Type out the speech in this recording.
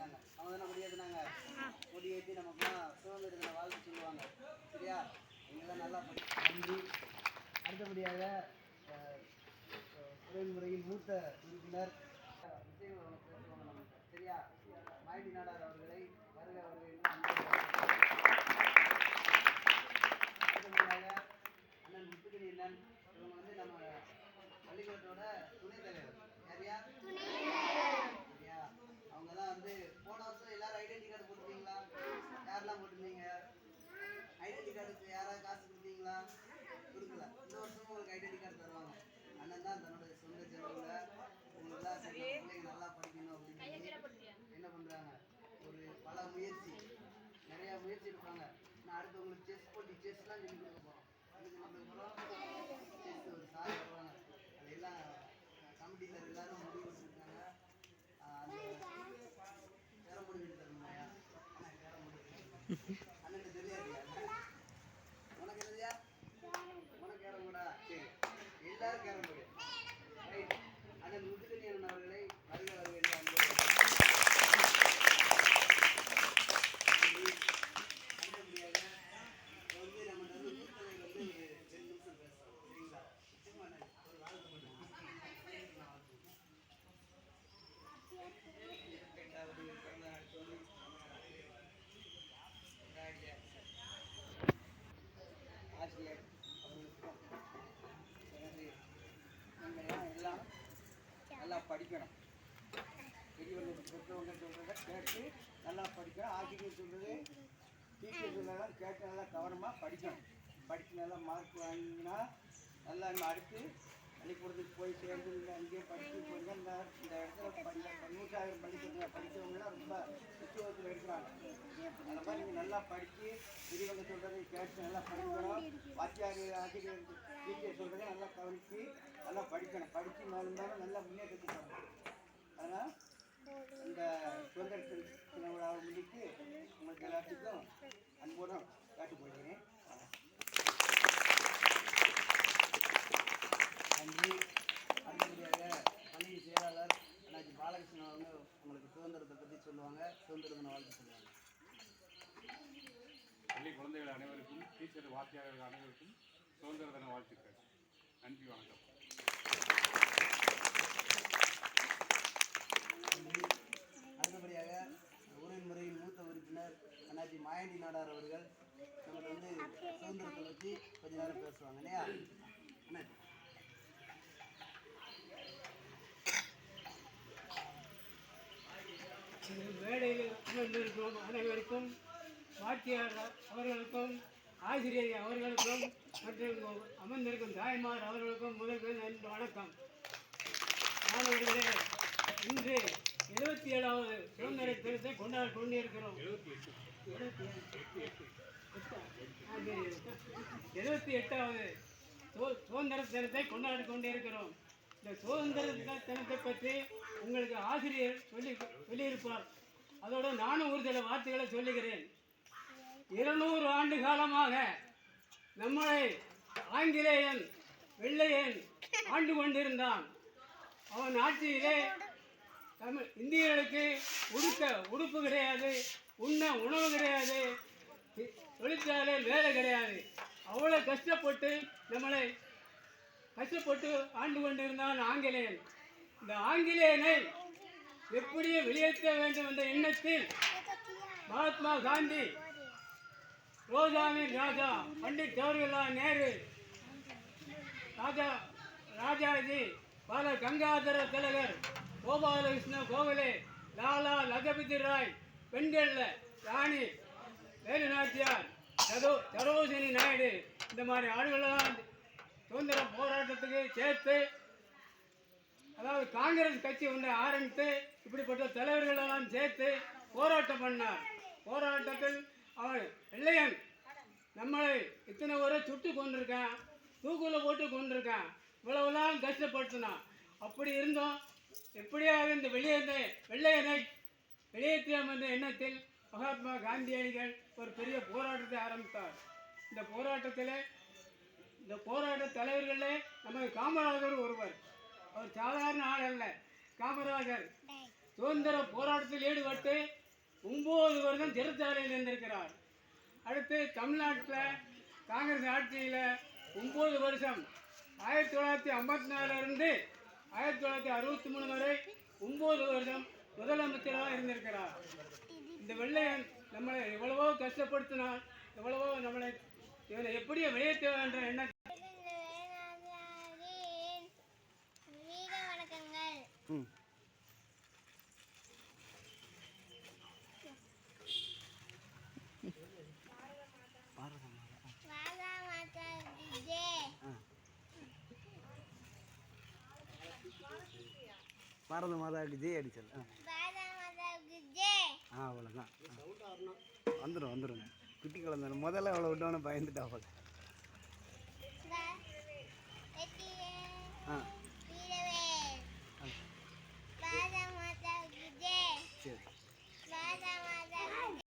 ஏற்றினாங்க. அவங்க தானே கொடி ஏற்றினாங்க. கொடி ஏற்றி நமக்குலாம் சுதந்திர தின வாழ்த்து சொல்லுவாங்க. சரியா? நீங்களாம் நல்லா நன்றி. அடுத்தபடியாக முறையின் மூத்த உறுப்பினர் பேசுவாங்க நமக்கு. சரியா? மாயண்டி நாடார் அவர்களை வருக வருக அடுத்தபடியாக அண்ணன் முத்துக்கணி அண்ணன். இவங்க வந்து நம்ம பள்ளிக்கூடத்தோட துணைத் தலைவர். யாரையா? சரியா? அவங்க தான் வந்து போன வருஷம் எல்லாரும் ஐடென்டி கார்டு போட்டுருந்தீங்களா? யாரெல்லாம் போட்டிருந்தீங்க? ஐடென்டி கார்டுக்கு யாராவது காசு கொடுத்தீங்களா? கொடுக்கல. இந்த வருஷமும் உங்களுக்கு ஐடென்டி கார்டு தருவாங்க. அண்ணன் தான் தன்னோட சொந்த செலவில் உங்களுக்குலாம் சரி பிள்ளைங்க நல்லா படிக்கணும் அப்படின்னு சொல்லி என்ன பண்ணுறாங்க, ஒரு பல முயற்சி நிறையா முயற்சி எடுப்பாங்க. நான் அடுத்து உங்களுக்கு செஸ் போட்டி செஸ்லாம் சொல்லி கொடுக்க போகிறோம். அதுக்கு நம்ம செஸ் ஒரு சார் வருவாங்க. அதையெல்லாம் கமிட்டியில் எல்லாரும் முடிவு கொடுத்துருக்காங்க. அந்த கேரம் போர்டு சொல்லி தரணுமாயா? கேரம் போர்டு அண்ணன் தெரியாது. உனக்கு என்னதுயா? உனக்கு கேரம் போர்டா? சரி, எல்லாரும் கேரம் போர்டு. ரைட். அண்ணன் முத்துக்கணி அண்ணன் அவர்களை வருக வருக என்று அடுத்தபடியாக வந்து நம்ம நல்ல ஊர்த்தலைவர் வந்து ஒரு 2 நிமிஷம் பேசுகிறோம். சரிங்களா? சும்மா ஒரு வாழ்த்து மட்டும். பிறந்த நாள் சொல்லி ஆசிரியர் அவர்களுக்கும் எனது நீங்கள் எல்லாம் நல்லா படிக்கணும். பெரியவர்கள் பெற்றவங்க சொல்கிறத கேட்டு நல்லா படிக்கணும். ஆசிரியர் சொல்கிறது டீச்சர் சொல்கிறதெல்லாம் கேட்டு நல்லா கவனமாக படிக்கணும். படித்து நல்லா மார்க் வாங்கினா நல்லா நம்ம அடுத்து பள்ளிக்கூடத்துக்கு போய் சேர்ந்து அங்கேயே படித்து போய் இந்த இடத்துல 100,000 பள்ளிக்கூடத்தில் படித்தவங்களாம் ரொம்ப உத்தியோகத்தில் இருக்கிறாங்க. அந்த மாதிரி நீங்கள் நல்லா படித்து பெரியவங்க சொல்கிறதை கேட்டு நல்லா படிக்கணும். வாத்தியார் ஆசிரியர் டீச்சர் சொல்கிறத நல்லா கவனித்து நல்லா படிக்கணும். படித்து மேலும் மேலும் நல்லா முன்னேற்றத்துக்கு வரணும். அதனால் இந்த சுதந்திர தின விழாவை முன்னிட்டு உங்களுக்கு எல்லாத்துக்கும் அன்புடன் காட்டு போகிறேன். நன்றி. அடுத்தபடியாக பள்ளி செயலாளர் அண்ணாச்சி பாலகிருஷ்ணன் அவங்க உங்களுக்கு சுதந்திரத்தை பற்றி சொல்லுவாங்க. சுதந்திர தின வாழ்த்து சொல்லுவாங்க. பள்ளி குழந்தைகள் அனைவருக்கும், டீச்சர் வாத்தியாளர்கள் அனைவருக்கும் சுதந்திர தின வாழ்த்துக்கள். நன்றி, வணக்கம். அடுத்தபடியாக ஊரின் முறையின் மூத்த உறுப்பினர் அண்ணாச்சி மாயண்டி நாடார் அவர்கள் நமக்கு வந்து சுதந்திரத்தை பற்றி கொஞ்ச நேரம் பேசுவாங்க. இல்லையா அண்ணன்? மேடையில் அமர்ந்திருக்கும் அனைவருக்கும், வாத்தியார் அவர்களுக்கும், ஆசிரியர் அவர்களுக்கும் மற்றும் அமர்ந்திருக்கும் தாய்மார் அவர்களுக்கும் முதல்வர் நன்றி வணக்கம். மாணவர்களே, இன்று 77வது சுதந்திர தினத்தை கொண்டாடி கொண்டிருக்கிறோம். 78வது சுதந்திர தினத்தை கொண்டாடி கொண்டிருக்கிறோம். இந்த சுதந்திர தினத்தை பற்றி உங்களுக்கு ஆசிரியர் சொல்லியிருப்பார். அதோடு நானும் ஒரு சில வார்த்தைகளை சொல்லுகிறேன். 200 ஆண்டு காலமாக நம்மளை ஆங்கிலேயன் வெள்ளையன் ஆண்டு கொண்டிருந்தான். அவன் ஆட்சியிலே இந்தியர்களுக்கு உடுப்பு கிடையாது, உண்ண உணவு கிடையாது, தொழிற்சாலை வேலை கிடையாது. அவ்வளோ கஷ்டப்பட்டு நம்மளை ஆண்டு கொண்டிருந்தான் ஆங்கிலேயன். இந்த ஆங்கிலேயனை எப்படியே வெளியேற்ற வேண்டும் என்ற எண்ணத்தில் மகாத்மா காந்தி, ரோஜாமி ராஜா, பண்டிட் ஜவஹர்லால் நேரு, ராஜாஜி, பால கங்காதர திலகர், கோபாலகிருஷ்ண கோகலே, லாலா லஜபதி ராய், பெண்களில் ராணி வேலு நாச்சியார், சரோஜினி நாயுடு, இந்த மாதிரி ஆளுகளெல்லாம் சுதந்திர போராட்டத்துக்கு சேர்த்து, அதாவது காங்கிரஸ் கட்சி ஒன்றை ஆரம்பித்து இப்படிப்பட்ட தலைவர்களெல்லாம் சேர்த்து போராட்டம் பண்ணார். போராட்டத்தில் அவன் வெள்ளையன் நம்மளை இத்தனை வரை சுட்டு கொண்டிருக்கான், தூக்குல போட்டு கொண்டிருக்கான், இவ்வளவுலாம் கஷ்டப்படுத்தினான். அப்படி இருந்தோம் எப்படியாக இந்த வெள்ளையனை வெளியேற்றம் என்ற எண்ணத்தில் மகாத்மா காந்தியடிகள் ஒரு பெரிய போராட்டத்தை ஆரம்பித்தார். இந்த போராட்ட தலைவர்களே நமது காமராஜர் ஒருவர். அவர் சாதாரண ஆள் அல்ல. காமராஜர் சுதந்திர போராட்டத்தில் ஈடுபட்டு 9 வருடம் சிறைச்சாலையில் இருந்திருக்கிறார். அடுத்து தமிழ்நாட்டில் காங்கிரஸ் ஆட்சியில் 9 வருஷம் 1954 இருந்து 1963 வரை 9 வருஷம் முதலமைச்சராக இருந்திருக்கிறார். இந்த வெள்ளையன் நம்மளை எவ்வளவோ கஷ்டப்படுத்தினான், எவ்வளவோ நம்மளை இவனை எப்படியோ வெளியேற்ற என்ற எண்ணம். வீர வணக்கங்கள். ம் வாதா மாதா ஜெய். பாரத மாதாவுக்கு ஜெய் அடிச்சல். வாதா மாதாவுக்கு ஜெய். அவ்வளோதான். வந்துடும் குட்டி குழந்தை முதல்ல அவளை விட்டவன பயந்துட்டா அவளை. வெற்றியே. ஆ